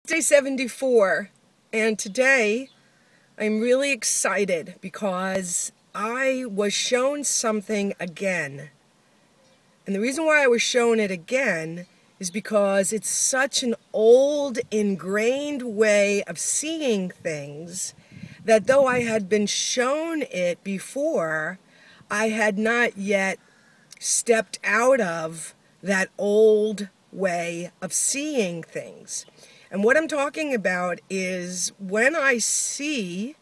Day 74, and today I'm really excited because I was shown something again. And the reason why I was shown it again is because it's such an old, ingrained way of seeing things that though I had been shown it before, I had not yet stepped out of that old way of seeing things. And what I'm talking about is when I see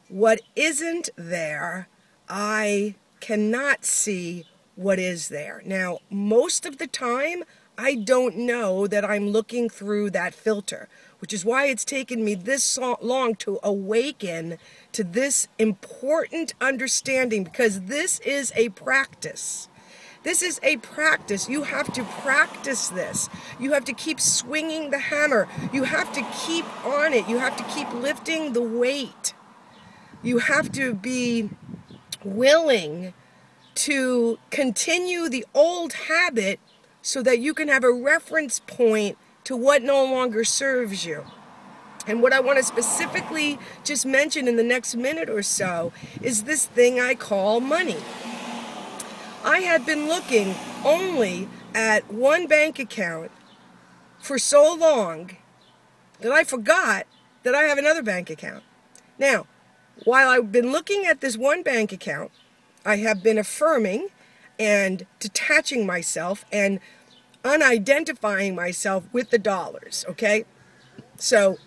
what isn't there, I cannot see what is there. Now, most of the time, I don't know that I'm looking through that filter, which is why it's taken me this long to awaken to this important understanding, because this is a practice. This is a practice. You have to practice this. You have to keep swinging the hammer. You have to keep on it. You have to keep lifting the weight. You have to be willing to continue the old habit so that you can have a reference point to what no longer serves you. And what I want to specifically just mention in the next minute or so is this thing I call money. I had been looking only at one bank account for so long that I forgot that I have another bank account. Now, while I've been looking at this one bank account, I have been affirming and detaching myself and unidentifying myself with the dollars, okay? So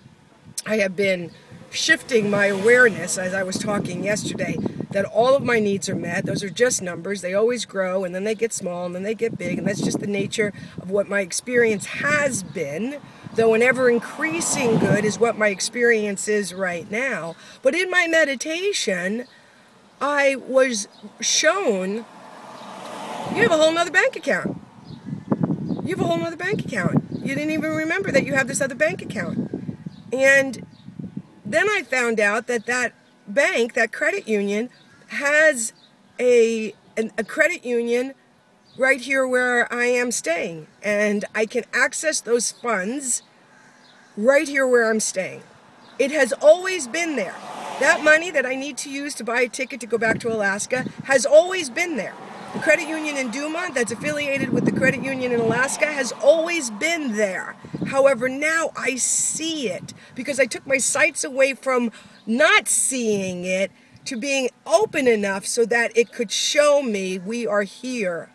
I have been shifting my awareness, as I was talking yesterday, that all of my needs are met. Those are just numbers. They always grow, and then they get small, and then they get big, and that's just the nature of what my experience has been, though an ever-increasing good is what my experience is right now. But in my meditation, I was shown, you have a whole nother bank account. You have a whole nother bank account. You didn't even remember that you have this other bank account. And then I found out that that bank, that credit union, has a credit union right here where I am staying. And I can access those funds right here where I'm staying. It has always been there. That money that I need to use to buy a ticket to go back to Alaska has always been there. The credit union in Dumont that's affiliated with the credit union in Alaska has always been there. However, now I see it because I took my sights away from not seeing it to being open enough so that it could show me we are here.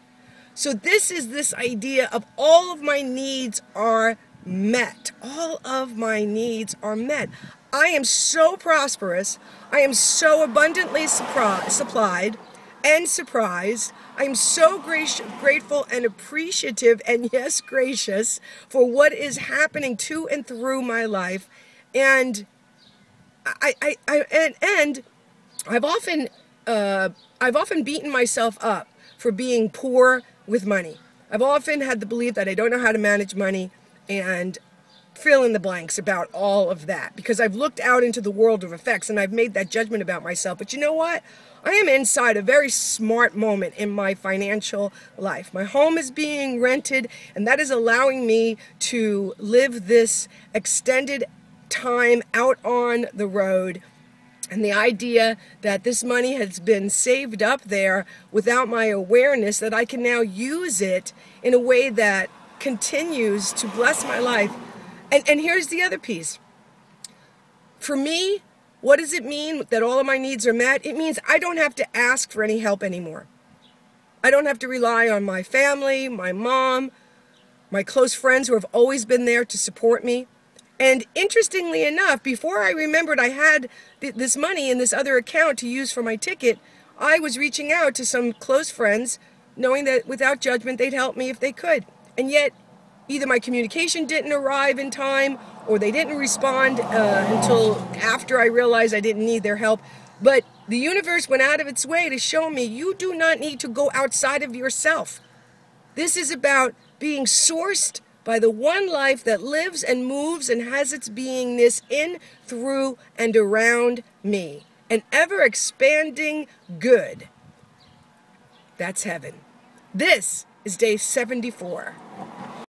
So this is this idea of all of my needs are met. All of my needs are met. I am so prosperous. I am so abundantly supplied and surprised. I'm so grateful and appreciative and yes, gracious for what is happening to and through my life. And I've often beaten myself up for being poor with money. I've often had the belief that I don't know how to manage money and fill in the blanks about all of that because I've looked out into the world of effects and I've made that judgment about myself. But you know what? I am inside a very smart moment in my financial life. My home is being rented, and that is allowing me to live this extended time out on the road. And the idea that this money has been saved up there without my awareness, that I can now use it in a way that continues to bless my life. And here's the other piece. For me, what does it mean that all of my needs are met? It means I don't have to ask for any help anymore. I don't have to rely on my family, my mom, my close friends who have always been there to support me. And interestingly enough, before I remembered I had this money in this other account to use for my ticket, I was reaching out to some close friends, knowing that without judgment they'd help me if they could. And yet, either my communication didn't arrive in time or they didn't respond until after I realized I didn't need their help. But the universe went out of its way to show me you do not need to go outside of yourself. This is about being sourced by the one life that lives and moves and has its beingness in, through, and around me. An ever-expanding good. That's heaven. This is day 74.